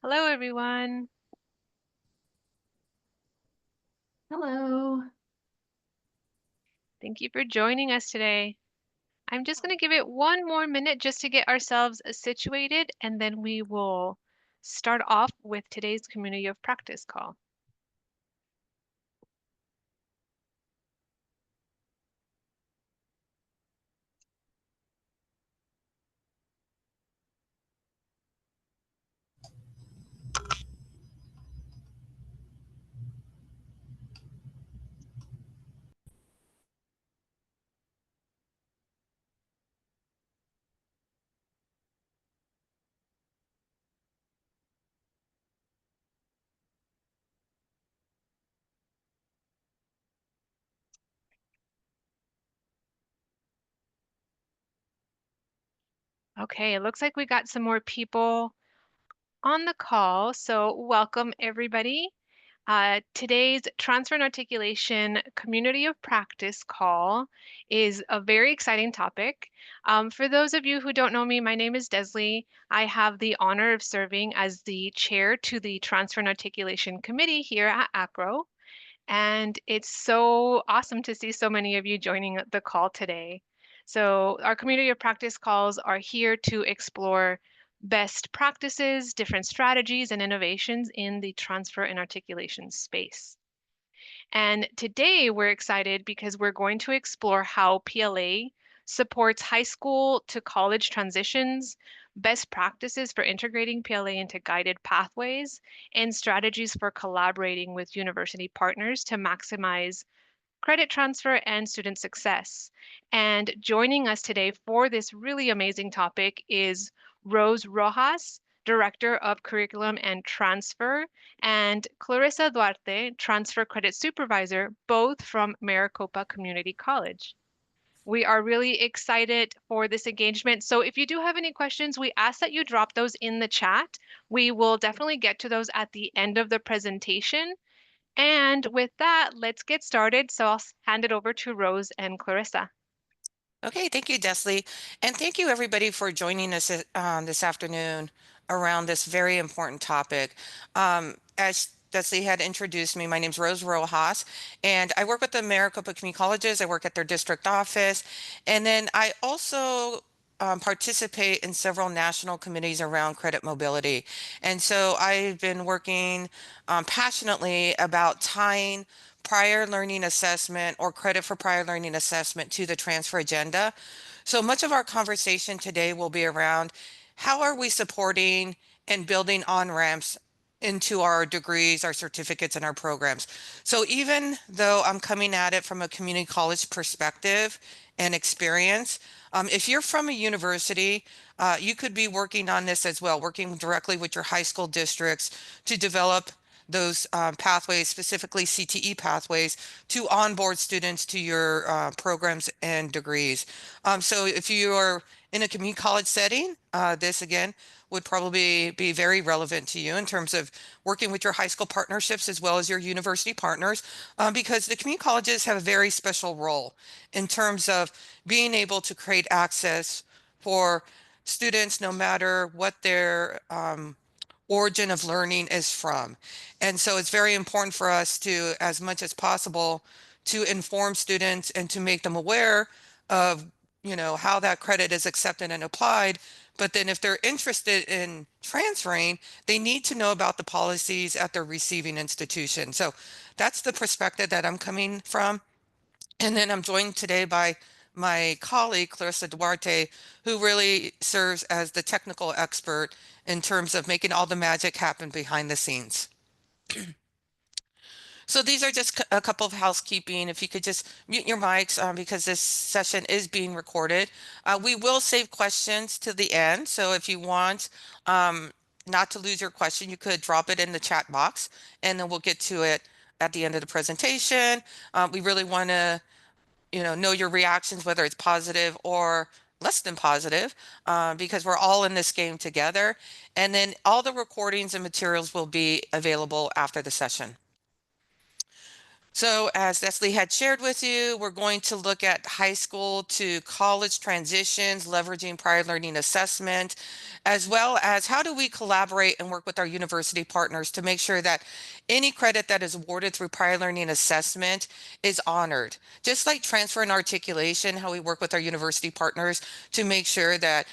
Hello, everyone. Hello. Thank you for joining us today. I'm just going to give it one more minute just to get ourselves situated, and then we will start off with today's community of practice call. Okay, it looks like we got some more people on the call, so welcome everybody. Today's Transfer and Articulation Community of Practice call is a very exciting topic. For those of you who don't know me, my name is Desley. I have the honor of serving as the chair to the Transfer and Articulation Committee here at ACRO. And it's so awesome to see so many of you joining the call today. So, our community of practice calls are here to explore best practices, different strategies, and innovations in the transfer and articulation space. And today we're excited because we're going to explore how PLA supports high school to college transitions, best practices for integrating PLA into guided pathways, and strategies for collaborating with university partners to maximize credit transfer and student success. And joining us today for this really amazing topic is Rose Rojas, Director of Curriculum and Transfer, and Clarissa Duarte, Transfer Credit Supervisor, both from Maricopa Community College. We are really excited for this engagement. So if you do have any questions, we ask that you drop those in the chat. We will definitely get to those at the end of the presentation. And with that, let's get started. So I'll hand it over to Rose and Clarissa. Okay, thank you, Desley. And thank you, everybody, for joining us this afternoon around this very important topic. As Desley had introduced me, my name's Rose Rojas, and I work with the Maricopa Community Colleges. I work at their district office. And then I also participate in several national committees around credit mobility. And so I've been working passionately about tying prior learning assessment or credit for prior learning assessment to the transfer agenda. So much of our conversation today will be around how are we supporting and building on-ramps into our degrees, our certificates, and our programs. So even though I'm coming at it from a community college perspective and experience, if you're from a university, you could be working on this as well, working directly with your high school districts to develop those pathways, specifically CTE pathways, to onboard students to your programs and degrees. So if you are in a community college setting, this again would probably be very relevant to you in terms of working with your high school partnerships as well as your university partners, because the community colleges have a very special role in terms of being able to create access for students no matter what their origin of learning is from. And so it's very important for us to, as much as possible, to inform students and to make them aware of, how that credit is accepted and applied. But then if they're interested in transferring, they need to know about the policies at their receiving institution. So that's the perspective that I'm coming from. And then I'm joined today by my colleague, Clarissa Duarte, who really serves as the technical expert in terms of making all the magic happen behind the scenes. So these are just a couple of housekeeping. If you could just mute your mics because this session is being recorded. We will save questions to the end. So if you want not to lose your question, you could drop it in the chat box and then we'll get to it at the end of the presentation. We really want to know your reactions, whether it's positive or less than positive, because we're all in this game together. And then all the recordings and materials will be available after the session. So, as Leslie had shared with you, we're going to look at high school to college transitions, leveraging prior learning assessment, as well as how do we collaborate and work with our university partners to make sure that any credit that is awarded through prior learning assessment is honored. Just like transfer and articulation, how we work with our university partners to make sure that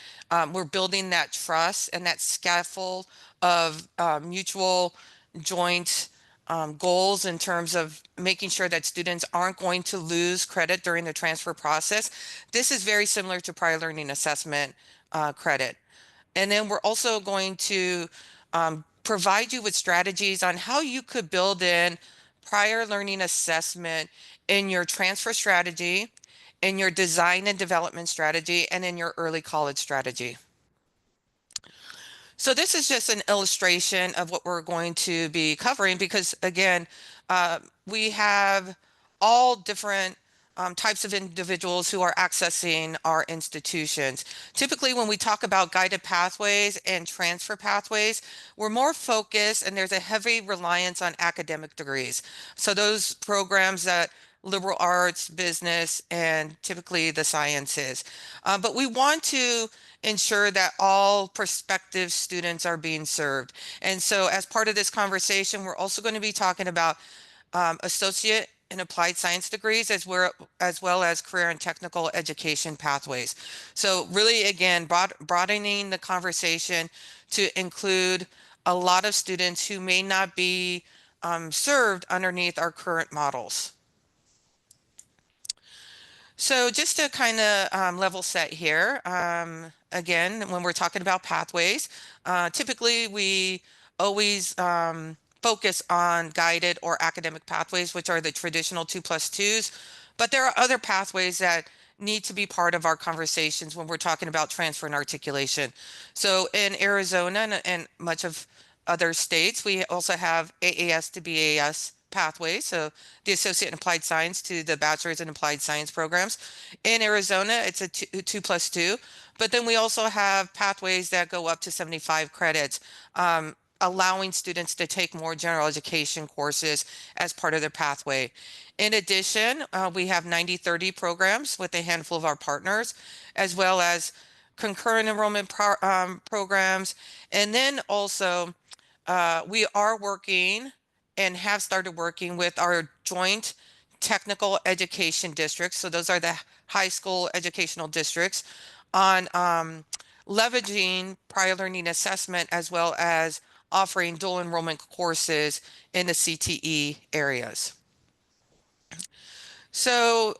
we're building that trust and that scaffold of mutual joint goals in terms of making sure that students aren't going to lose credit during the transfer process. This is very similar to prior learning assessment credit. And then we're also going to provide you with strategies on how you could build in prior learning assessment in your transfer strategy, in your design and development strategy, and in your early college strategy. So this is just an illustration of what we're going to be covering because again, we have all different types of individuals who are accessing our institutions. Typically, when we talk about guided pathways and transfer pathways, we're more focused and there's a heavy reliance on academic degrees. So those programs that liberal arts, business, and typically the sciences. But we want to ensure that all prospective students are being served. And so as part of this conversation, we're also going to be talking about associate and applied science degrees as well as career and technical education pathways. So really, again, broadening the conversation to include a lot of students who may not be served underneath our current models. So just to kind of level set here, again, when we're talking about pathways, typically we always focus on guided or academic pathways, which are the traditional 2+2s. But there are other pathways that need to be part of our conversations when we're talking about transfer and articulation. So in Arizona and much of other states, we also have AAS to BAS pathways. So the associate in applied science to the bachelor's in applied science programs. In Arizona, it's a 2+2, but then we also have pathways that go up to 75 credits, allowing students to take more general education courses as part of their pathway. In addition, we have 90/30 programs with a handful of our partners, as well as concurrent enrollment programs. And then also, we are working and have started working with our joint technical education districts. So those are the high school educational districts on leveraging prior learning assessment as well as offering dual enrollment courses in the CTE areas. So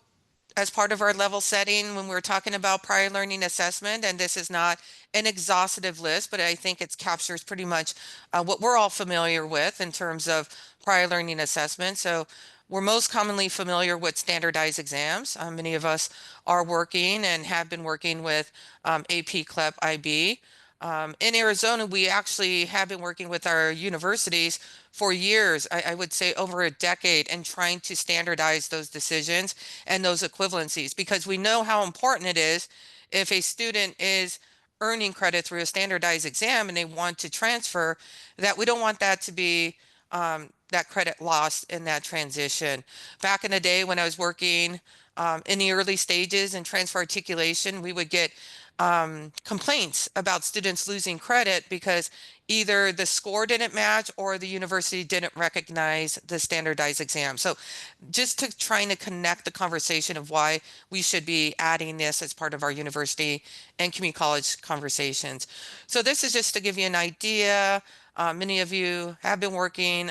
as part of our level setting when we're talking about prior learning assessment, and this is not an exhaustive list, but I think it captures pretty much what we're all familiar with in terms of prior learning assessment. So we're most commonly familiar with standardized exams. Many of us are working and have been working with AP, CLEP, IB. In Arizona, we actually have been working with our universities for years, I would say over a decade, and trying to standardize those decisions and those equivalencies because we know how important it is if a student is earning credit through a standardized exam and they want to transfer, that we don't want that to be that credit lost in that transition. Back in the day when I was working in the early stages in transfer articulation, we would get complaints about students losing credit because either the score didn't match or the university didn't recognize the standardized exam. So just to trying to connect the conversation of why we should be adding this as part of our university and community college conversations. So this is just to give you an idea. Many of you have been working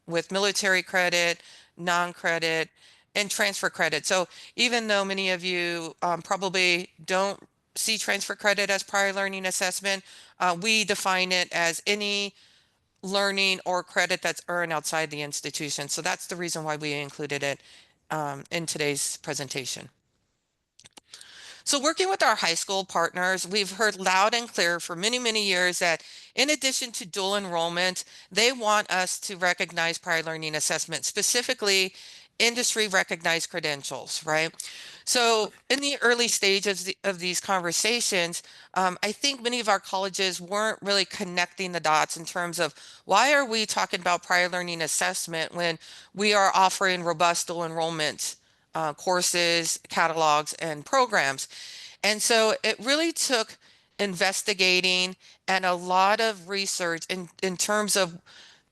with military credit, non-credit, and transfer credit. So even though many of you probably don't see transfer credit as prior learning assessment, we define it as any learning or credit that's earned outside the institution. So that's the reason why we included it in today's presentation. So working with our high school partners, we've heard loud and clear for many, many years that in addition to dual enrollment, they want us to recognize prior learning assessment, specifically industry recognized credentials, right? So in the early stages of these conversations, I think many of our colleges weren't really connecting the dots in terms of why are we talking about prior learning assessment when we are offering robust dual enrollment courses, catalogs, and programs. And so it really took investigating and a lot of research in terms of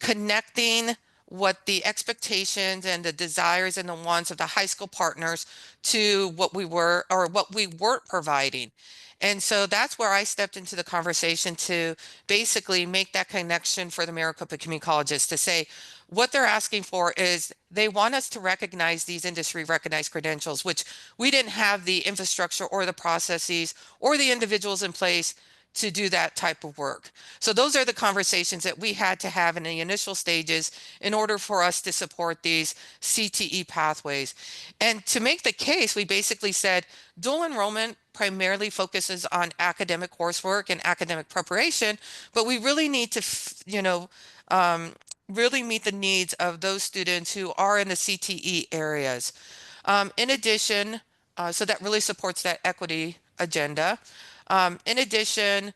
connecting what the expectations and the desires and the wants of the high school partners to what we were or what we weren't providing. And so that's where I stepped into the conversation to basically make that connection for the Maricopa Community Colleges to say what they're asking for is they want us to recognize these industry recognized credentials, which we didn't have the infrastructure or the processes or the individuals in place to do that type of work. So those are the conversations that we had to have in the initial stages in order for us to support these CTE pathways. And to make the case, we basically said dual enrollment primarily focuses on academic coursework and academic preparation, but we really need to, um, really meet the needs of those students who are in the CTE areas. In addition, so that really supports that equity agenda. In addition,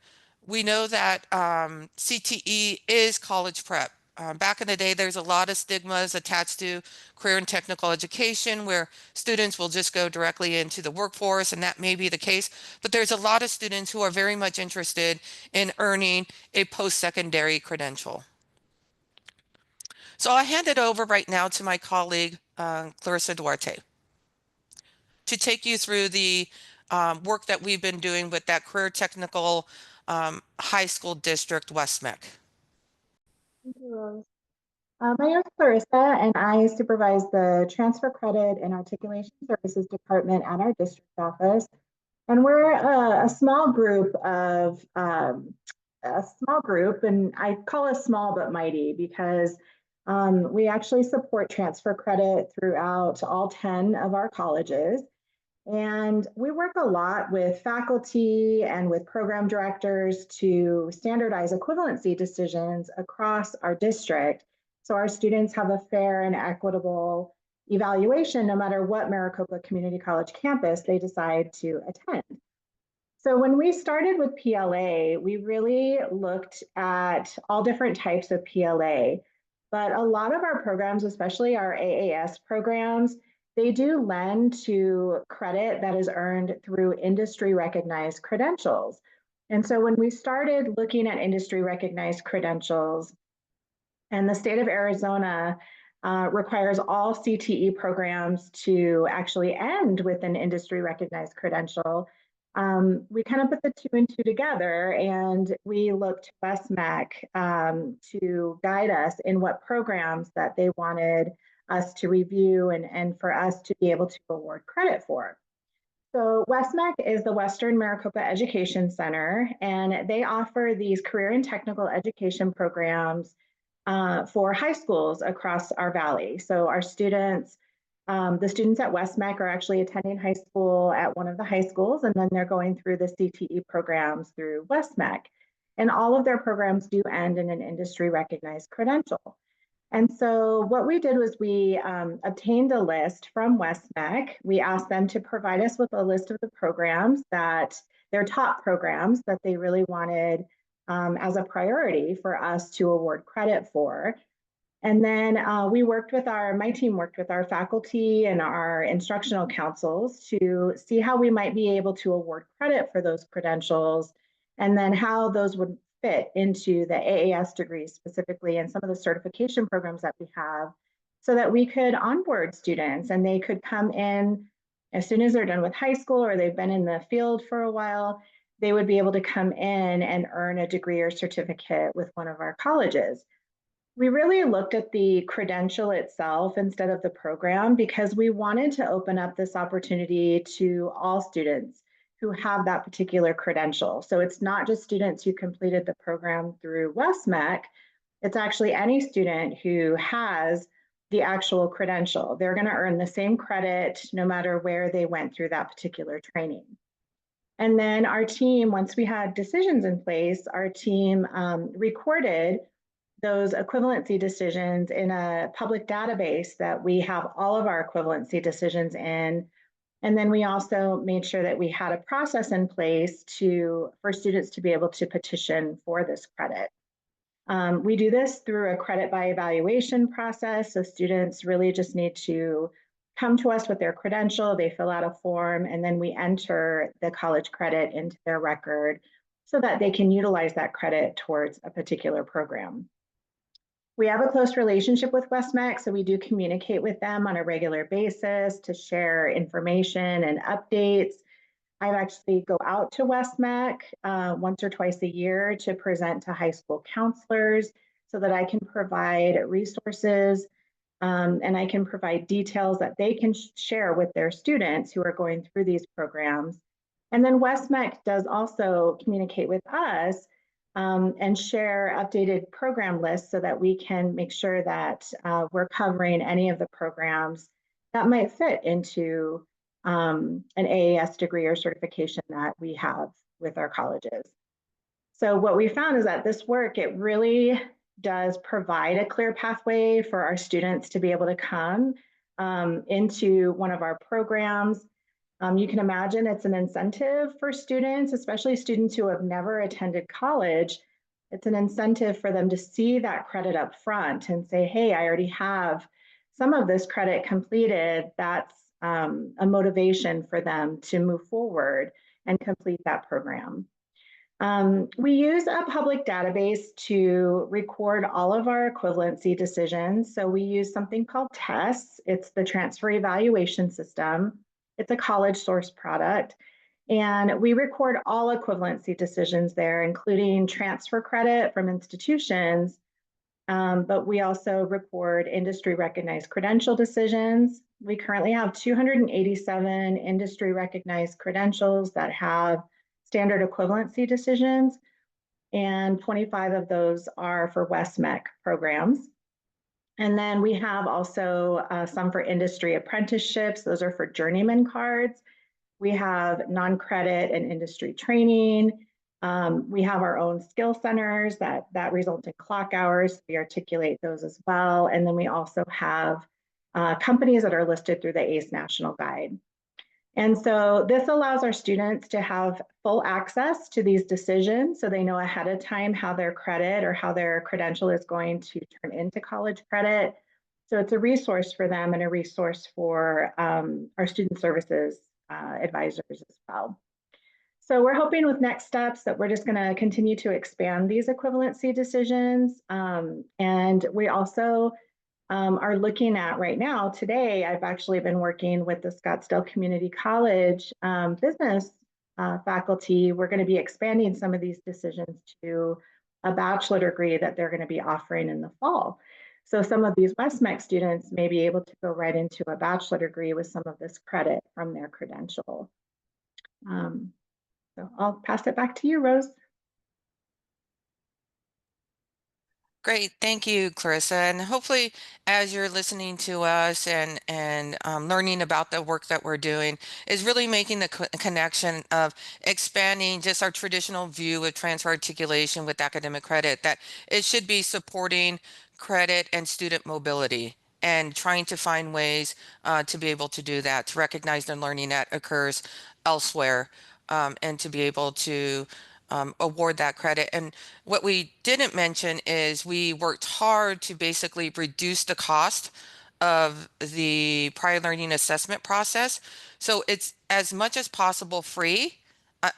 we know that CTE is college prep. Back in the day, there's a lot of stigmas attached to career and technical education where students will just go directly into the workforce, and that may be the case. But there's a lot of students who are very much interested in earning a post-secondary credential. So I hand it over right now to my colleague, Clarissa Duarte, to take you through the work that we've been doing with that career technical high school district, West MEC. Thank you, Rose. My name is Clarissa, and I supervise the Transfer Credit and Articulation Services Department at our district office. And we're a small group and I call us small but mighty because we actually support transfer credit throughout all 10 of our colleges. And we work a lot with faculty and with program directors to standardize equivalency decisions across our district so our students have a fair and equitable evaluation no matter what Maricopa Community College campus they decide to attend. So when we started with PLA, we really looked at all different types of PLA, but a lot of our programs, especially our AAS programs, they do lend to credit that is earned through industry recognized credentials. And so when we started looking at industry recognized credentials, and the state of Arizona requires all CTE programs to actually end with an industry recognized credential. We kind of put the two and two together and we looked to WestMec to guide us in what programs that they wanted us to review and for us to be able to award credit for. So WestMec is the Western Maricopa Education Center, and they offer these career and technical education programs for high schools across our valley. So our students, the students at WestMec are actually attending high school at one of the high schools, and then they're going through the CTE programs through WestMec. And all of their programs do end in an industry recognized credential. And so what we did was we obtained a list from WestMec. We asked them to provide us with a list of the programs that their top programs that they really wanted as a priority for us to award credit for. And then my team worked with our faculty and our instructional councils to see how we might be able to award credit for those credentials and then how those would fit into the AAS degrees specifically and some of the certification programs that we have so that we could onboard students and they could come in as soon as they're done with high school or they've been in the field for a while, they would be able to come in and earn a degree or certificate with one of our colleges. We really looked at the credential itself instead of the program because we wanted to open up this opportunity to all students who have that particular credential. So it's not just students who completed the program through WestMec, it's actually any student who has the actual credential. They're going to earn the same credit no matter where they went through that particular training. And then our team, once we had decisions in place, our team recorded those equivalency decisions in a public database that we have all of our equivalency decisions in And then we also made sure that we had a process in place for students to be able to petition for this credit. We do this through a credit by evaluation process. So students really just need to come to us with their credential, they fill out a form, and then we enter the college credit into their record so that they can utilize that credit towards a particular program. We have a close relationship with WestMec, so we do communicate with them on a regular basis to share information and updates. I actually go out to WestMec once or twice a year to present to high school counselors so that I can provide resources and I can provide details that they can share with their students who are going through these programs. And then WestMec does also communicate with us and share updated program lists so that we can make sure that we're covering any of the programs that might fit into an AAS degree or certification that we have with our colleges. So what we found is that this work, it really does provide a clear pathway for our students to be able to come into one of our programs. You can imagine it's an incentive for students, especially students who have never attended college. It's an incentive for them to see that credit up front and say, hey, I already have some of this credit completed. That's a motivation for them to move forward and complete that program. We use a public database to record all of our equivalency decisions. So we use something called TESS. It's the Transfer Evaluation System. It's a college source product. And we record all equivalency decisions there, including transfer credit from institutions, but we also record industry recognized credential decisions. We currently have 287 industry recognized credentials that have standard equivalency decisions, and 25 of those are for WestMec programs. And then we have also some for industry apprenticeships. Those are for journeyman cards. We have non-credit and industry training. We have our own skill centers that result in clock hours. We articulate those as well. And then we also have companies that are listed through the ACE National Guide. And so this allows our students to have full access to these decisions so they know ahead of time how their credit or how their credential is going to turn into college credit. So it's a resource for them and a resource for our student services advisors as well. So we're hoping with next steps that we're just going to continue to expand these equivalency decisions. And we also are looking at right now, today, I've actually been working with the Scottsdale Community College business faculty. We're going to be expanding some of these decisions to a bachelor degree that they're going to be offering in the fall. So some of these WestMec students may be able to go right into a bachelor degree with some of this credit from their credential. So I'll pass it back to you, Rose. Great, thank you, Clarissa. And hopefully, as you're listening to us and learning about the work that we're doing, is really making the connection of expanding just our traditional view of transfer articulation with academic credit, that it should be supporting credit and student mobility and trying to find ways to be able to do that, to recognize the learning that occurs elsewhere, and to be able to award that credit. And what we didn't mention is we worked hard to basically reduce the cost of the prior learning assessment process. So it's as much as possible free.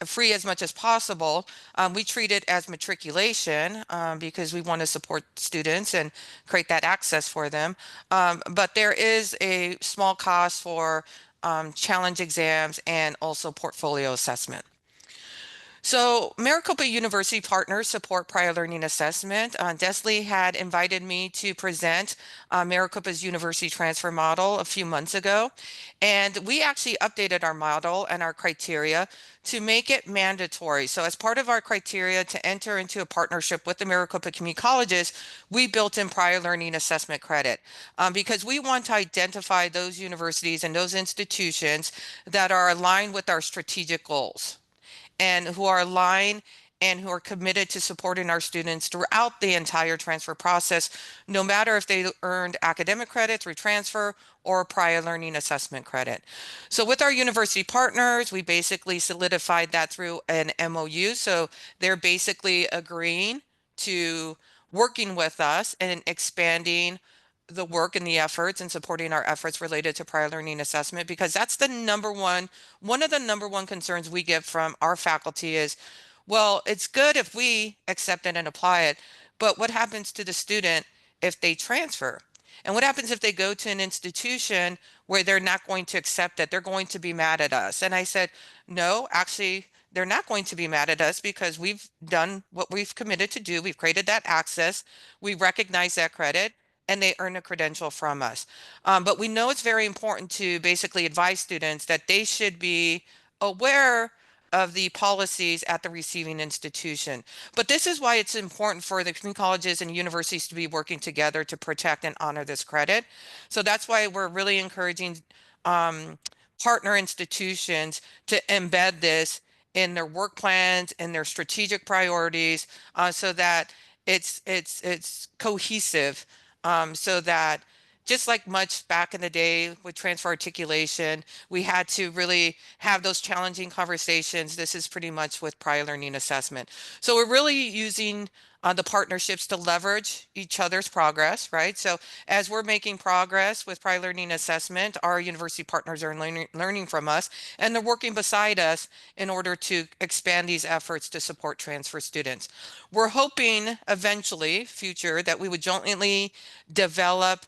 Free as much as possible. We treat it as matriculation because we want to support students and create that access for them. But there is a small cost for challenge exams and also portfolio assessment. So Maricopa University partners support prior learning assessment. Desley had invited me to present Maricopa's university transfer model a few months ago, and we actually updated our model and our criteria to make it mandatory. So as part of our criteria to enter into a partnership with the Maricopa Community Colleges, we built in prior learning assessment credit because we want to identify those universities and those institutions that are aligned with our strategic goals and who are aligned and who are committed to supporting our students throughout the entire transfer process, no matter if they earned academic credit through transfer or prior learning assessment credit. So with our university partners, we basically solidified that through an MOU. So they're basically agreeing to working with us and expanding the work and the efforts and supporting our efforts related to prior learning assessment, because that's the one of the number one concerns we get from our faculty is, well, it's good if we accept it and apply it, but what happens to the student if they transfer? And what happens if they go to an institution where they're not going to accept it? They're going to be mad at us. And I said, no, actually, they're not going to be mad at us because we've done what we've committed to do. We've created that access. We recognize that credit and they earn a credential from us. But we know it's very important to basically advise students that they should be aware of the policies at the receiving institution. But this is why it's important for the community colleges and universities to be working together to protect and honor this credit. So that's why we're really encouraging um, partner institutions to embed this in their work plans and their strategic priorities, so that it's cohesive, so that just like much back in the day with transfer articulation, we had to really have those challenging conversations. This is pretty much with prior learning assessment. So we're really using the partnerships to leverage each other's progress, right? So as we're making progress with prior learning assessment, our university partners are learning from us, and they're working beside us in order to expand these efforts to support transfer students. We're hoping eventually, future, that we would jointly develop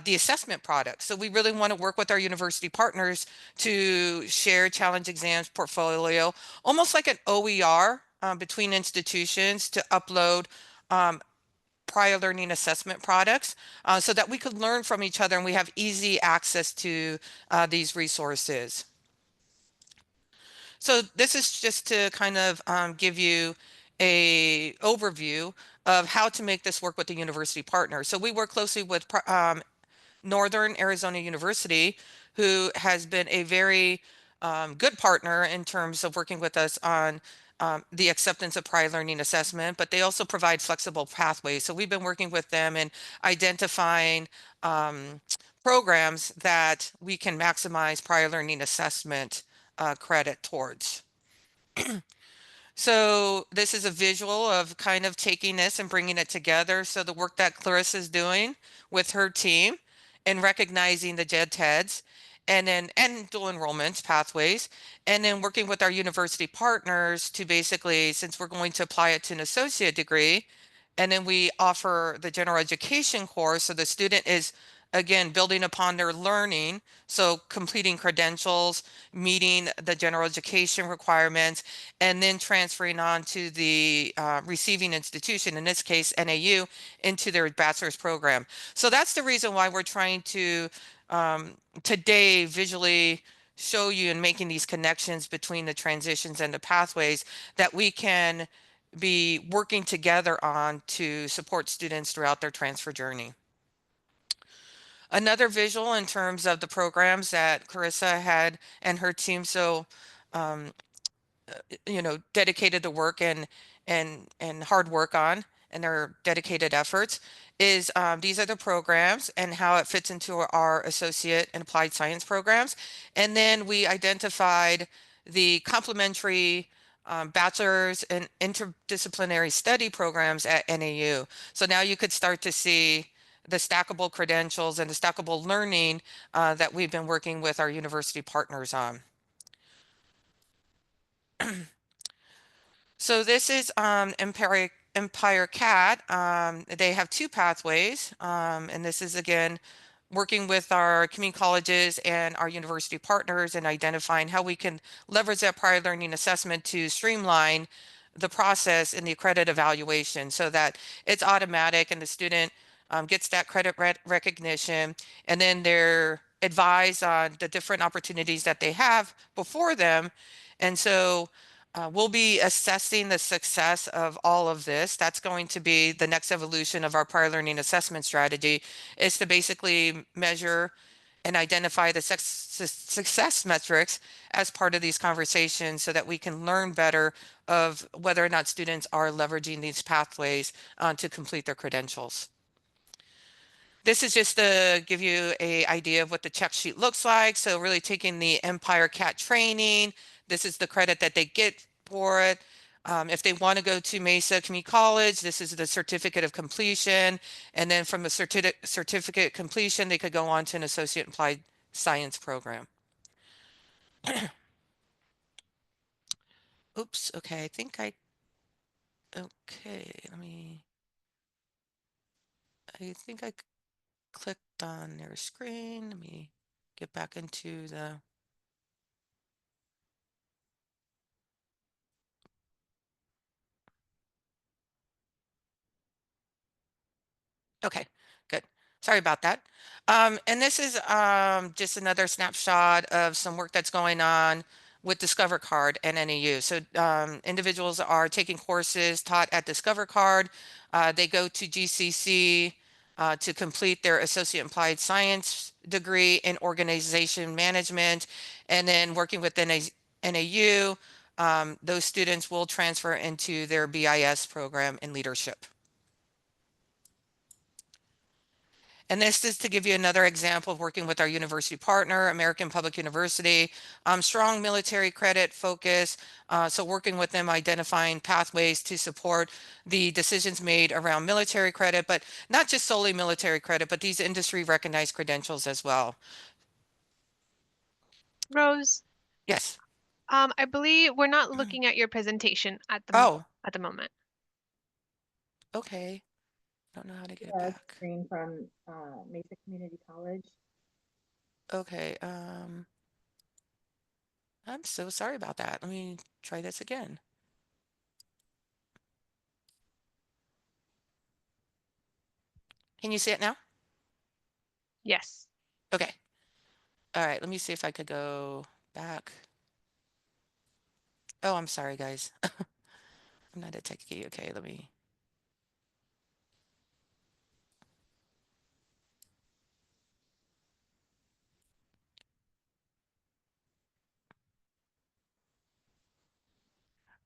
the assessment product. So we really want to work with our university partners to share challenge exams portfolio, almost like an OER between institutions to upload um, prior learning assessment products, so that we could learn from each other and we have easy access to these resources. So this is just to kind of give you a overview of how to make this work with the university partner. So we work closely with Northern Arizona University, who has been a very good partner in terms of working with us on the acceptance of prior learning assessment, but they also provide flexible pathways. So we've been working with them in identifying programs that we can maximize prior learning assessment credit towards. So this is a visual of kind of taking this and bringing it together. So the work that Clarissa is doing with her team and recognizing the JED-TEDs, and dual enrollment pathways, and then working with our university partners to basically, since we're going to apply it to an associate degree, and then we offer the general education course. So the student is, again, building upon their learning. So completing credentials, meeting the general education requirements, and then transferring on to the receiving institution, in this case, NAU, into their bachelor's program. So that's the reason why we're trying to today visually show you and making these connections between the transitions and the pathways that we can be working together on to support students throughout their transfer journey. Another visual in terms of the programs that Carissa had and her team so um, dedicated to work and hard work on, and their dedicated efforts is these are the programs and how it fits into our associate and applied science programs. And then we identified the complementary bachelor's and interdisciplinary study programs at NAU. So now you could start to see the stackable credentials and the stackable learning that we've been working with our university partners on. So this is Empire Cat. They have two pathways, and this is again working with our community colleges and our university partners and identifying how we can leverage that prior learning assessment to streamline the process in the credit evaluation so that it's automatic and the student gets that credit recognition, and then they're advised on the different opportunities that they have before them. And so we'll be assessing the success of all of this. That's going to be the next evolution of our prior learning assessment strategy, is to basically measure and identify the success metrics as part of these conversations so that we can learn better of whether or not students are leveraging these pathways to complete their credentials. This is just to give you an idea of what the check sheet looks like. So really taking the Empire Cat training, this is the credit that they get for it. If they want to go to Mesa Community College, this is the certificate of completion. And then from the certificate completion, they could go on to an associate applied science program. Oops, okay, I think I clicked on their screen. Let me get back into the, okay, good. Sorry about that. And this is just another snapshot of some work that's going on with Discover Card and NAU. So individuals are taking courses taught at Discover Card. They go to GCC to complete their Associate Applied Science degree in Organization Management, and then working with NAU, those students will transfer into their BIS program in leadership. And this is to give you another example of working with our university partner, American Public University, strong military credit focus. So working with them, identifying pathways to support the decisions made around military credit, but not just solely military credit, but these industry recognized credentials as well. Rose, Yes. I believe we're not looking at your presentation at Oh, the moment. okay. I don't know how to get it The back. screen from Mesa Community College. Okay. I'm so sorry about that. Let me try this again. Can you see it now? Yes. Okay. All right. Let me see if I could go back. Oh, I'm sorry, guys. I'm not a techie. Okay, let me.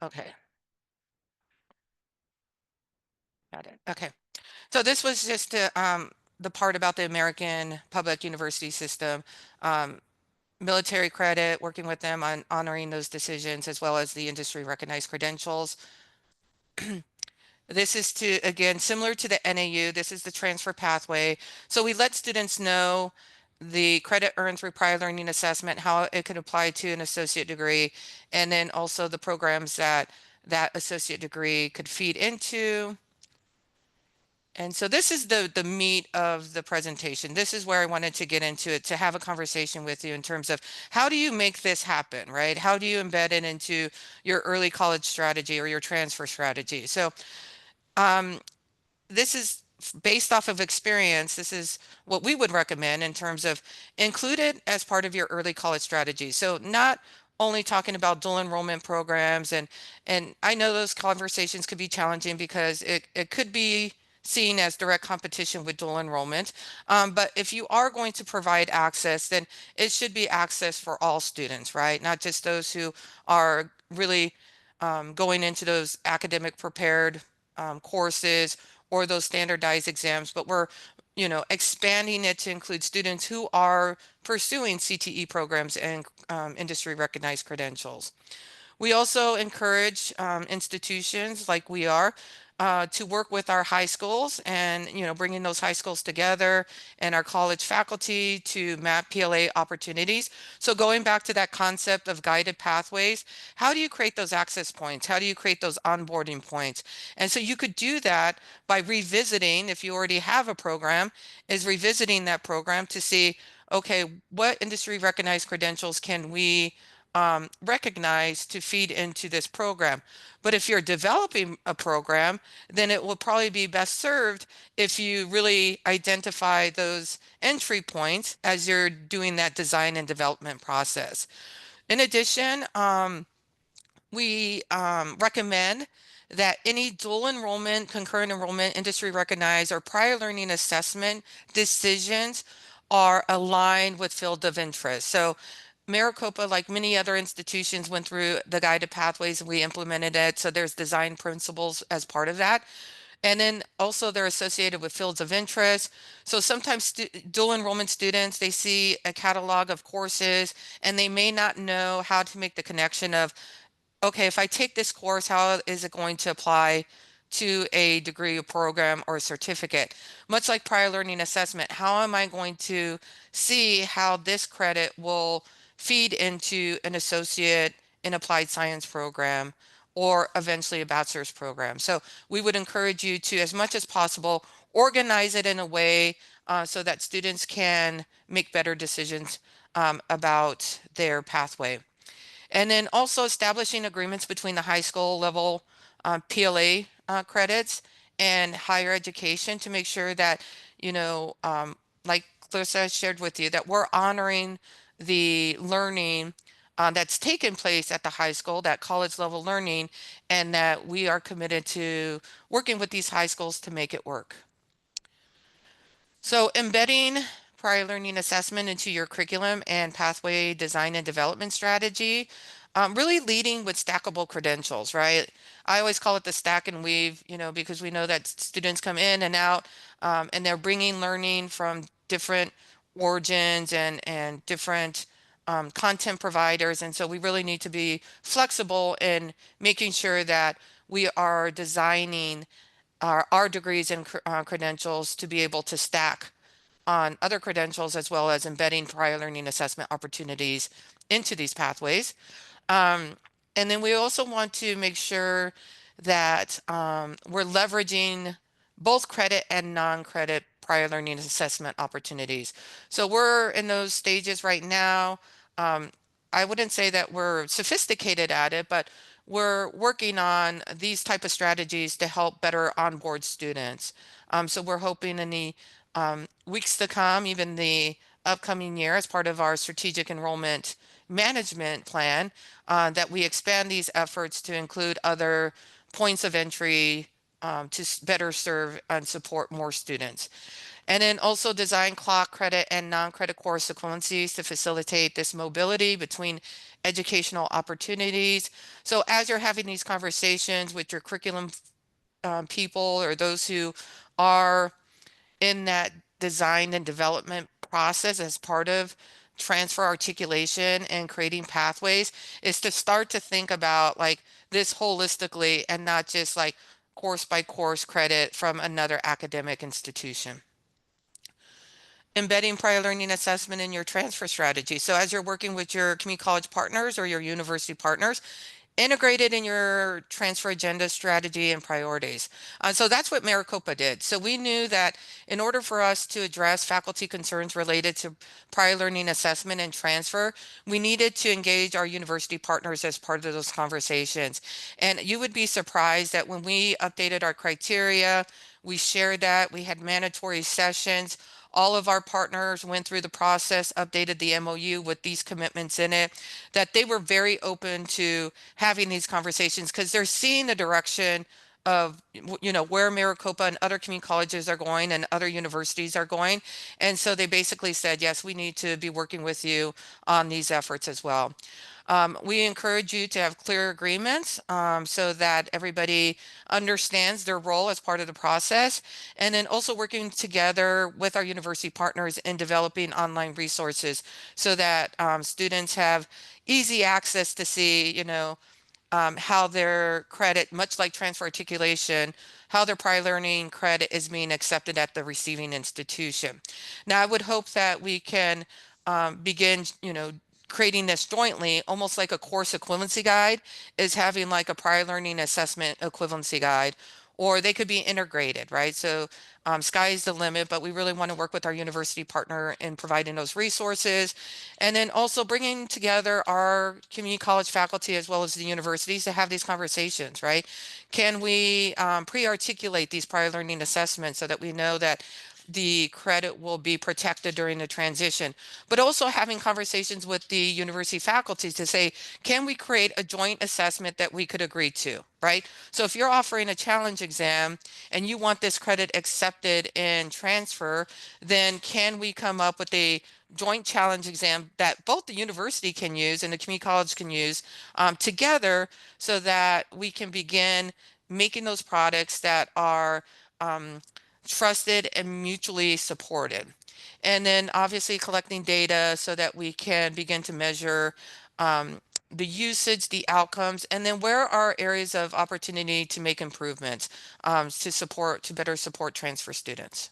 Okay, got it. Okay. So this was just the part about the American public university system, um, military credit, working with them on honoring those decisions, as well as the industry recognized credentials. This is to, again, similar to the NAU, this is the transfer pathway. So we let students know the credit earned through prior learning assessment, how it could apply to an associate degree, and then also the programs that that associate degree could feed into. And so this is the meat of the presentation. This is where I wanted to get into it, to have a conversation with you in terms of how do you make this happen, right? How do you embed it into your early college strategy or your transfer strategy? So um, this is based off of experience. This is what we would recommend in terms of include it as part of your early college strategy. So not only talking about dual enrollment programs, and I know those conversations could be challenging because it could be seen as direct competition with dual enrollment. But if you are going to provide access, then it should be access for all students, right? Not just those who are really going into those academic prepared courses or those standardized exams, but we're, expanding it to include students who are pursuing CTE programs and industry recognized credentials. We also encourage institutions like we are to work with our high schools and, bringing those high schools together and our college faculty to map PLA opportunities. So going back to that concept of guided pathways, how do you create those access points? How do you create those onboarding points? And so you could do that by revisiting, if you already have a program, is revisiting that program to see, okay, what industry recognized credentials can we recognized to feed into this program. But if you're developing a program, then it will probably be best served if you really identify those entry points as you're doing that design and development process. In addition, we recommend that any dual enrollment, concurrent enrollment, industry recognized, or prior learning assessment decisions are aligned with field of interest. So Maricopa, like many other institutions, went through the guided pathways and we implemented it. So there's design principles as part of that. And then also they're associated with fields of interest. So sometimes dual enrollment students, they see a catalog of courses and they may not know how to make the connection of, okay, if I take this course, how is it going to apply to a degree or program or a certificate? Much like prior learning assessment, how am I going to see how this credit will feed into an associate in applied science program or eventually a bachelor's program? So we would encourage you to, as much as possible, organize it in a way so that students can make better decisions about their pathway. And then also establishing agreements between the high school level PLA credits and higher education to make sure that, like Clarissa shared with you, that we're honoring the learning that's taken place at the high school, that college level learning, and that we are committed to working with these high schools to make it work. So embedding prior learning assessment into your curriculum and pathway design and development strategy, really leading with stackable credentials, right? I always call it the stack and weave, because we know that students come in and out, and they're bringing learning from different origins and different content providers. And so we really need to be flexible in making sure that we are designing our degrees and credentials to be able to stack on other credentials as well as embedding prior learning assessment opportunities into these pathways. Um, and then we also want to make sure that we're leveraging both credit and non-credit prior learning assessment opportunities. So we're in those stages right now. Um, I wouldn't say that we're sophisticated at it, but we're working on these type of strategies to help better onboard students. So we're hoping in the weeks to come, even the upcoming year, as part of our strategic enrollment management plan, that we expand these efforts to include other points of entry to better serve and support more students. And then also design clock credit and non-credit course equivalencies to facilitate this mobility between educational opportunities. So as you're having these conversations with your curriculum people or those who are in that design and development process as part of transfer articulation and creating pathways is to start to think about like this holistically and not just like course by course credit from another academic institution. Embedding prior learning assessment in your transfer strategy. So as you're working with your community college partners or your university partners, integrated in your transfer agenda strategy and priorities. So that's what Maricopa did. So we knew that in order for us to address faculty concerns related to prior learning assessment and transfer, we needed to engage our university partners as part of those conversations. And you would be surprised that when we updated our criteria, we shared that, we had mandatory sessions. All of our partners went through the process, updated the MOU with these commitments in it, that they were very open to having these conversations because they're seeing the direction of where Maricopa and other community colleges are going and other universities are going. And so they basically said, yes, we need to be working with you on these efforts as well. We encourage you to have clear agreements so that everybody understands their role as part of the process. And then also working together with our university partners in developing online resources so that students have easy access to see, how their credit, much like transfer articulation, how their prior learning credit is being accepted at the receiving institution. Now, I would hope that we can begin, creating this jointly, almost like a course equivalency guide is having like a prior learning assessment equivalency guide, or they could be integrated, right? So sky is the limit, but we really want to work with our university partner in providing those resources. And then also bringing together our community college faculty as well as the universities to have these conversations, right? Can we pre-articulate these prior learning assessments so that we know that the credit will be protected during the transition, but also having conversations with the university faculty to say, can we create a joint assessment that we could agree to, right? So if you're offering a challenge exam and you want this credit accepted in transfer, then can we come up with a joint challenge exam that both the university can use and the community college can use together so that we can begin making those products that are trusted and mutually supported. And then obviously collecting data so that we can begin to measure the usage, the outcomes, and then where are areas of opportunity to make improvements to better support transfer students.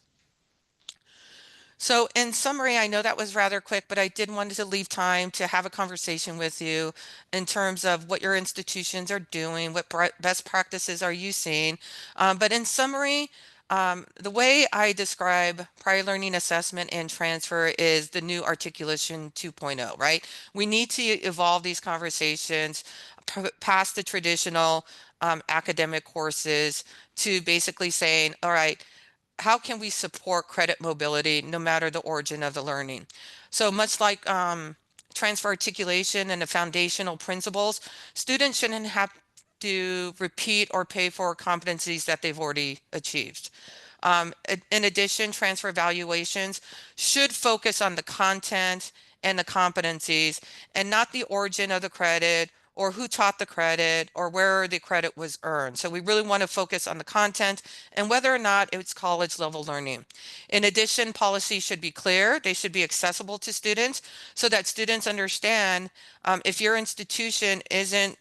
So in summary, I know that was rather quick, but I did want to leave time to have a conversation with you in terms of what your institutions are doing, what best practices are you seeing. But in summary, the way I describe prior learning assessment and transfer is the new Articulation 2.0, right? We need to evolve these conversations past the traditional academic courses to basically saying, all right, how can we support credit mobility no matter the origin of the learning? So much like transfer articulation and the foundational principles, students shouldn't have to repeat or pay for competencies that they've already achieved. In addition, transfer evaluations should focus on the content and the competencies and not the origin of the credit or who taught the credit or where the credit was earned. So we really want to focus on the content and whether or not it's college level learning. In addition, policies should be clear. They should be accessible to students so that students understand if your institution isn't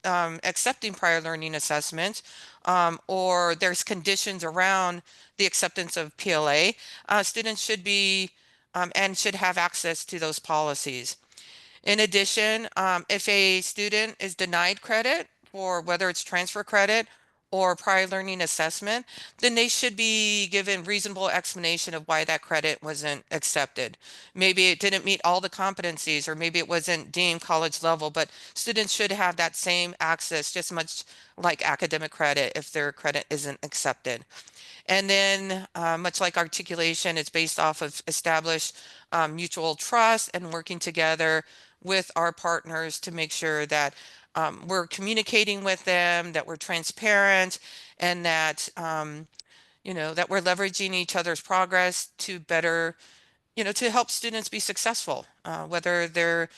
accepting prior learning assessments, or there's conditions around the acceptance of PLA, students should be and should have access to those policies. In addition, if a student is denied credit for whether it's transfer credit or prior learning assessment, then they should be given reasonable explanation of why that credit wasn't accepted. Maybe it didn't meet all the competencies, or maybe it wasn't deemed college level, but students should have that same access, just much like academic credit if their credit isn't accepted. And then, much like articulation, it's based off of established mutual trust and working together with our partners to make sure that we're communicating with them, that we're transparent, and that that we're leveraging each other's progress to better, to help students be successful, whether they're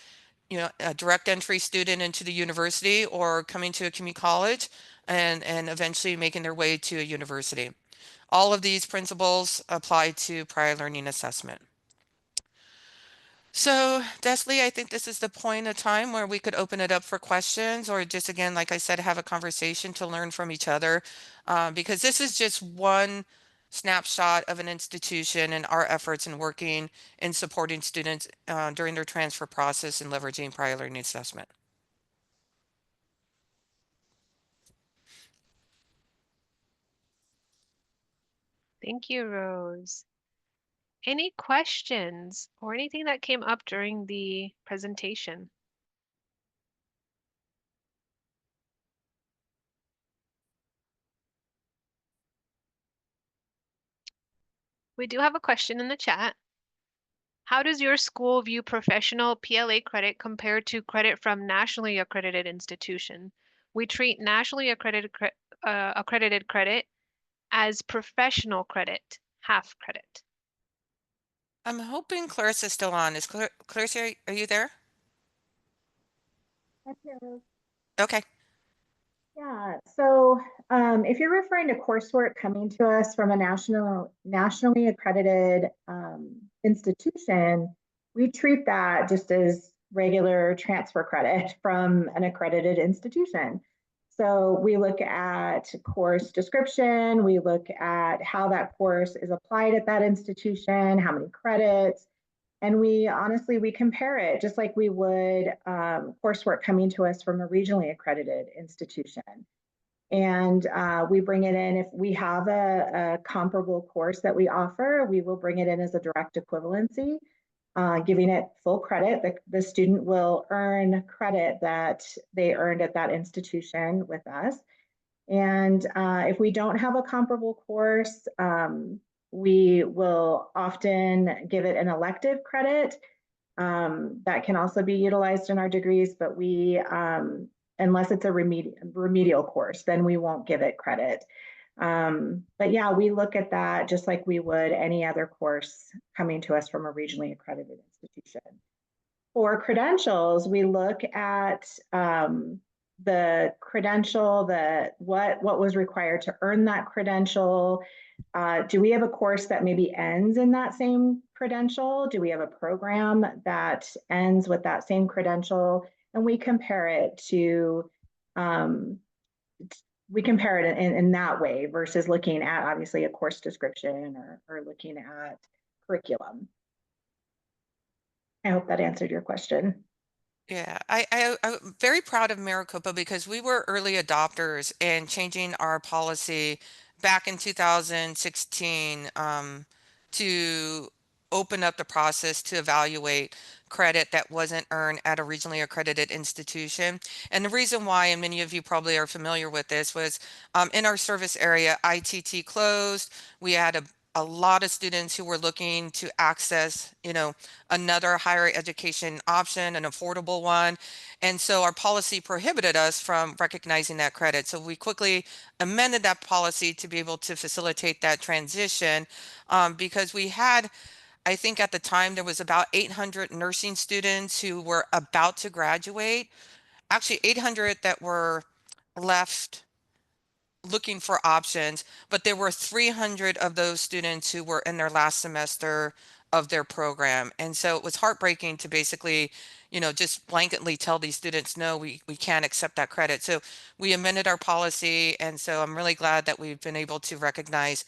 a direct entry student into the university or coming to a community college and eventually making their way to a university. All of these principles apply to prior learning assessment. So, Desley, I think this is the point of time where we could open it up for questions or just again, like I said, have a conversation to learn from each other because this is just one snapshot of an institution and our efforts in working and supporting students during their transfer process and leveraging prior learning assessment. Thank you, Rose. Any questions or anything that came up during the presentation? We do have a question in the chat. How does your school view professional PLA credit compared to credit from nationally accredited institution? We treat nationally accredited credit as professional credit, half credit. I'm hoping Clarissa's still on. Is Clarissa, are you there? Okay. Yeah, so if you're referring to coursework coming to us from a nationally accredited institution, we treat that just as regular transfer credit from an accredited institution. So we look at course description, we look at how that course is applied at that institution, how many credits, and we compare it just like we would coursework coming to us from a regionally accredited institution. And we bring it in if we have a comparable course that we offer, we will bring it in as a direct equivalency, giving it full credit. The student will earn credit that they earned at that institution with us. And if we don't have a comparable course, We will often give it an elective credit that can also be utilized in our degrees, but unless it's a remedial course, then we won't give it credit. But yeah, we look at that just like we would any other course coming to us from a regionally accredited institution. For credentials, we look at the credential, what was required to earn that credential. Do we have a course that maybe ends in that same credential? Do we have a program that ends with that same credential? And um, we compare it in that way versus looking at obviously a course description or looking at curriculum. I hope that answered your question. Yeah, I'm very proud of Maricopa because we were early adopters in changing our policy back in 2016 to open up the process to evaluate credit that wasn't earned at a regionally accredited institution. And the reason why, and many of you probably are familiar with this, was in our service area, ITT closed. We had a lot of students who were looking to access, another higher education option, an affordable one. And so our policy prohibited us from recognizing that credit. So we quickly amended that policy to be able to facilitate that transition because we had, I think at the time, there was about 800 nursing students who were about to graduate, actually 800 that were left looking for options, but there were 300 of those students who were in their last semester of their program. And so it was heartbreaking to basically, just blanketly tell these students, no, we can't accept that credit. So we amended our policy. And so I'm really glad that we've been able to recognize,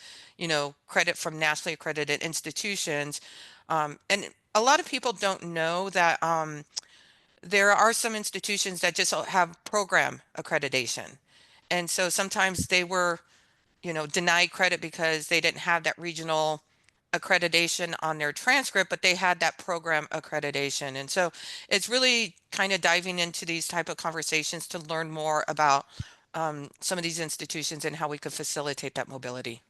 credit from nationally accredited institutions. And a lot of people don't know that there are some institutions that just have program accreditation. And so sometimes they were, denied credit because they didn't have that regional accreditation on their transcript, but they had that program accreditation. And so it's really kind of diving into these type of conversations to learn more about some of these institutions and how we could facilitate that mobility.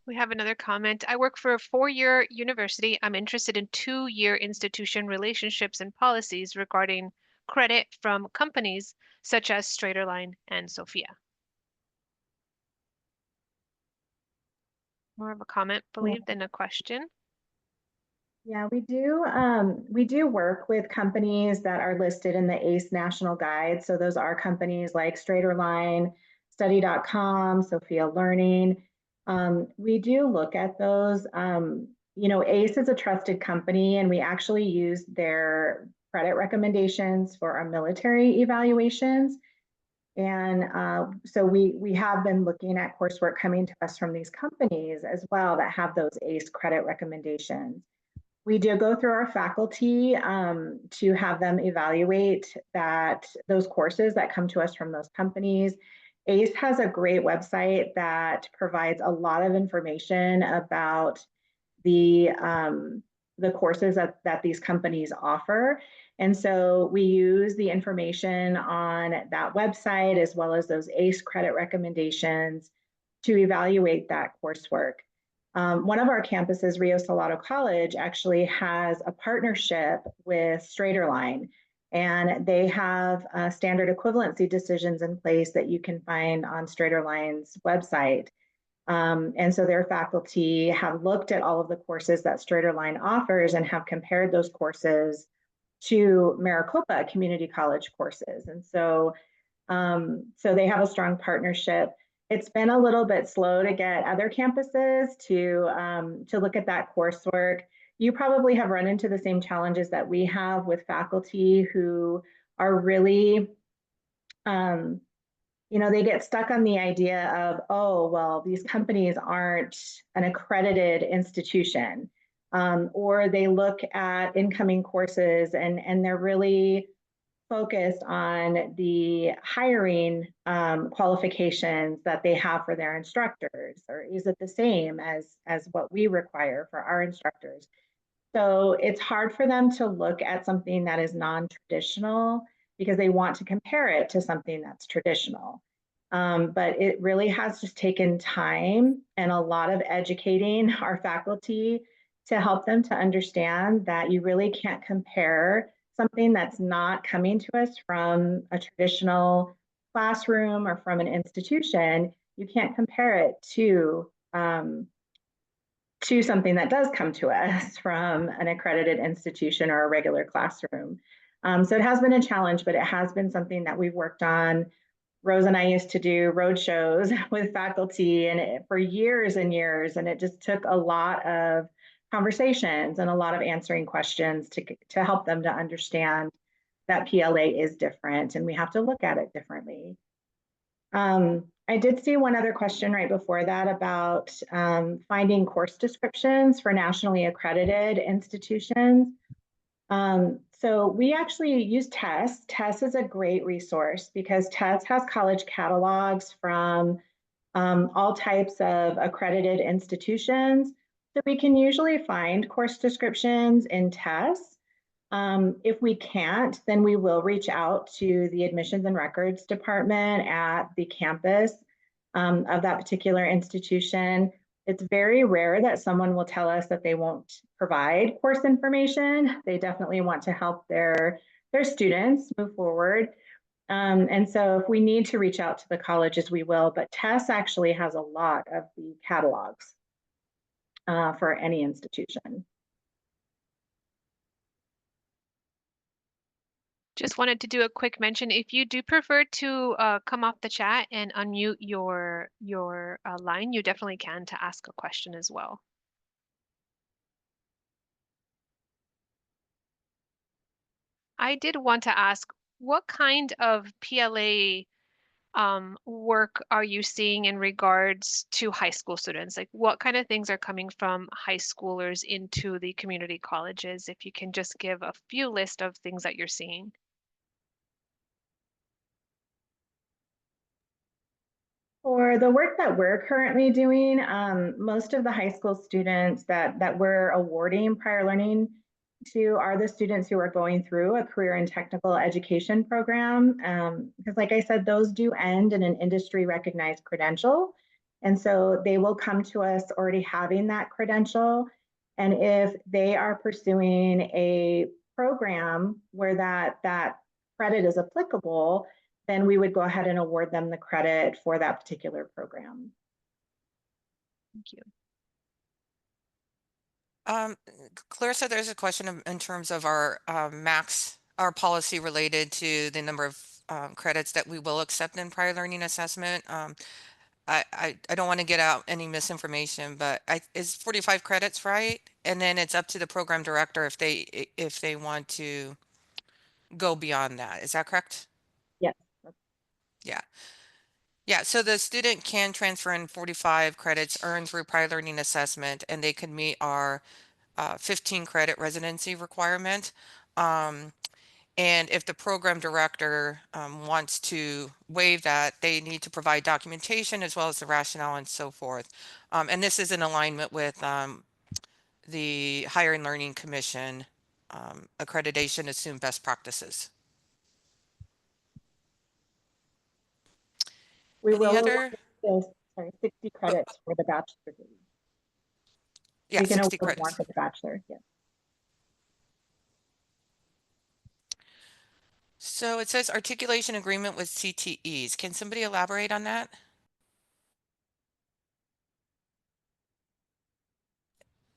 We have another comment. I work for a four-year university. I'm interested in two-year institution relationships and policies regarding credit from companies such as Straighterline and Sophia. More of a comment, Yeah. believe, than a question. Yeah, we do. We do work with companies that are listed in the ACE National Guide. So those are companies like Straighterline, Study.com, Sophia Learning. We do look at those. ACE is a trusted company, and we actually use their credit recommendations for our military evaluations. And so we have been looking at coursework coming to us from these companies as well that have those ACE credit recommendations. We do go through our faculty to have them evaluate those courses that come to us from those companies. ACE has a great website that provides a lot of information about the um, the courses that these companies offer. And so we use the information on that website as well as those ACE credit recommendations to evaluate that coursework. One of our campuses, Rio Salado College, actually has a partnership with Straighterline, and they have standard equivalency decisions in place that you can find on Straighterline's website. And so their faculty have looked at all of the courses that Straighterline offers and have compared those courses to Maricopa Community College courses. And so they have a strong partnership. It's been a little bit slow to get other campuses to look at that coursework. You probably have run into the same challenges that we have with faculty who are really um, they get stuck on the idea of, oh, well, these companies aren't an accredited institution. Or they look at incoming courses and they're really focused on the hiring qualifications that they have for their instructors, or is it the same as what we require for our instructors? So it's hard for them to look at something that is non-traditional because they want to compare it to something that's traditional. But it really has just taken time and a lot of educating our faculty to help them to understand that you really can't compare something that's not coming to us from a traditional classroom or from an institution. You can't compare it to something that does come to us from an accredited institution or a regular classroom. So it has been a challenge, but it has been something that we've worked on. Rose and I used to do road shows with faculty for years and years, and it just took a lot of conversations and a lot of answering questions to help them to understand that PLA is different and we have to look at it differently. I did see one other question right before that about finding course descriptions for nationally accredited institutions. So we actually use TESS. TESS is a great resource because TESS has college catalogs from all types of accredited institutions. So we can usually find course descriptions in TESS. If we can't, then we will reach out to the admissions and records department at the campus of that particular institution. It's very rare that someone will tell us that they won't provide course information. They definitely want to help their students move forward. And so if we need to reach out to the colleges, we will, but TESS actually has a lot of the catalogs for any institution. Just wanted to do a quick mention. If you do prefer to come off the chat and unmute your line, you definitely can to ask a question as well. I did want to ask, what kind of PLA work are you seeing in regards to high school students? Like what kind of things are coming from high schoolers into the community colleges? If you can just give a few list of things that you're seeing. For the work that we're currently doing, most of the high school students that we're awarding prior learning to are the students who are going through a career and technical education program. Because like I said, those do end in an industry recognized credential. And so they will come to us already having that credential. And if they are pursuing a program where that credit is applicable, then we would go ahead and award them the credit for that particular program. Thank you. Clarissa, there's a question in terms of our our policy related to the number of credits that we will accept in prior learning assessment. I don't want to get out any misinformation, but is 45 credits, right? And then it's up to the program director if they want to go beyond that. Is that correct? Yes. Yeah. Yeah, so the student can transfer in 45 credits earned through prior learning assessment, and they can meet our 15 credit residency requirement. Um, and if the program director wants to waive that, they need to provide documentation as well as the rationale and so forth. And this is in alignment with the Higher and Learning Commission accreditation assumed best practices. We Any will other? award this, 60 Oh, credits for the bachelor degree. yeah, We can 60 award more credits. for the bachelor, yes. So it says articulation agreement with CTEs. Can somebody elaborate on that?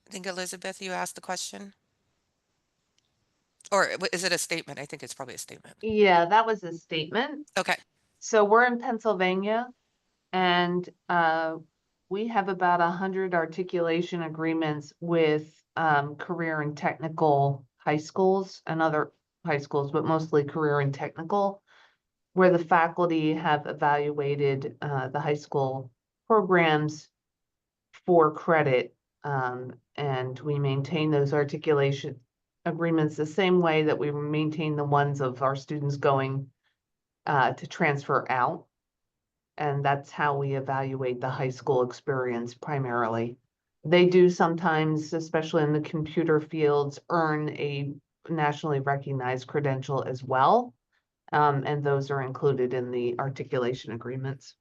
I think Elizabeth, you asked the question. Or is it a statement? I think it's probably a statement. Yeah, that was a statement. Okay. So we're in Pennsylvania and we have about 100 articulation agreements with career and technical high schools and other high schools, but mostly career and technical, where the faculty have evaluated the high school programs for credit. And we maintain those articulation agreements the same way that we maintain the ones of our students going to transfer out. And that's how we evaluate the high school experience primarily. They do sometimes, especially in the computer fields, earn a nationally recognized credential as well. And those are included in the articulation agreements.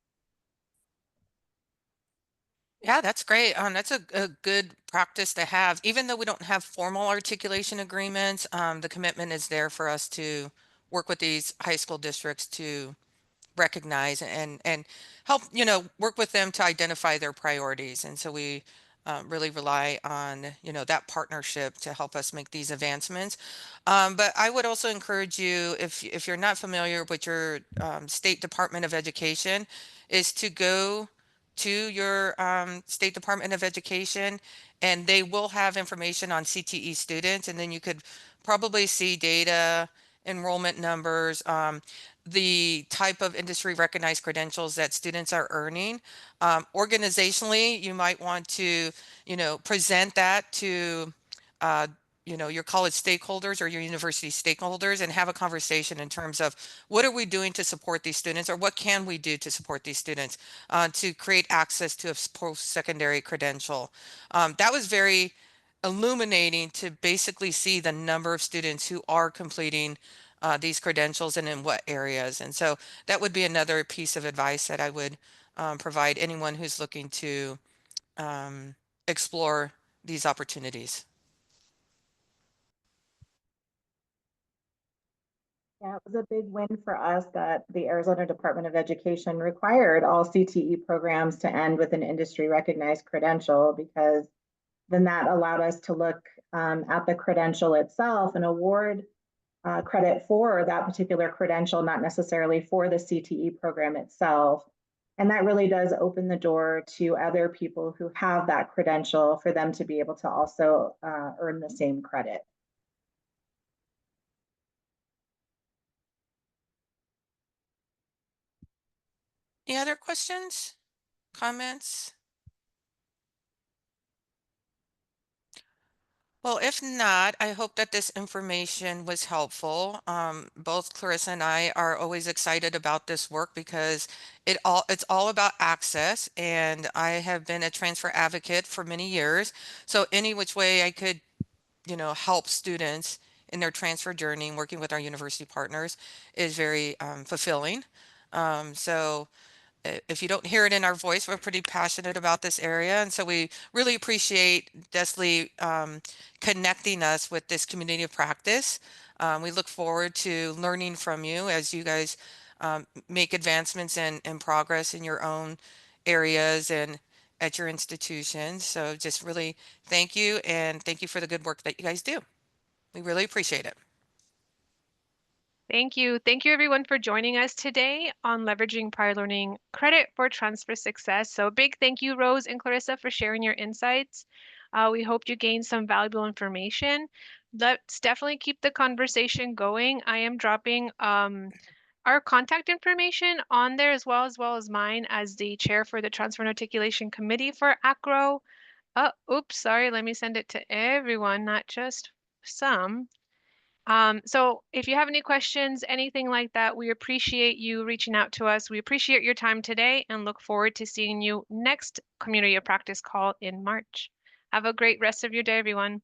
Yeah, that's great. That's a good practice to have. Even though we don't have formal articulation agreements, the commitment is there for us to work with these high school districts to recognize and help, work with them to identify their priorities. And so we really rely on, that partnership to help us make these advancements. But I would also encourage you, if you're not familiar with your State Department of Education, is to go to your State Department of Education, and they will have information on CTE students, and then you could probably see data, enrollment numbers, the type of industry recognized credentials that students are earning. Organizationally, you might want to, present that to, uh, your college stakeholders or your university stakeholders and have a conversation in terms of what are we doing to support these students, or what can we do to support these students to create access to a post-secondary credential. That was very illuminating to basically see the number of students who are completing these credentials and in what areas. And so that would be another piece of advice that I would provide anyone who's looking to um, explore these opportunities. Yeah, it was a big win for us that the Arizona Department of Education required all CTE programs to end with an industry recognized credential, because then that allowed us to look at the credential itself and award credit for that particular credential, not necessarily for the CTE program itself. And that really does open the door to other people who have that credential for them to be able to also earn the same credit. Any other questions, comments? Well, if not, I hope that this information was helpful. Both Clarissa and I are always excited about this work because it's all about access, and I have been a transfer advocate for many years. So any which way I could, help students in their transfer journey and working with our university partners is very fulfilling. So if you don't hear it in our voice, we're pretty passionate about this area. And so we really appreciate Desley connecting us with this community of practice. We look forward to learning from you as you guys make advancements and progress in your own areas and at your institutions. So just really thank you, and thank you for the good work that you guys do. We really appreciate it. Thank you. Thank you everyone for joining us today on leveraging prior learning credit for transfer success. So a big thank you, Rose and Clarissa, for sharing your insights. We hope you gained some valuable information. Let's definitely keep the conversation going. I am dropping our contact information on there as well as mine as the chair for the Transfer and Articulation Committee for ACRO. Oops, sorry. Let me send it to everyone, not just some. So if you have any questions, anything like that, we appreciate you reaching out to us. We appreciate your time today and look forward to seeing you next Community of Practice call in March. Have a great rest of your day, everyone.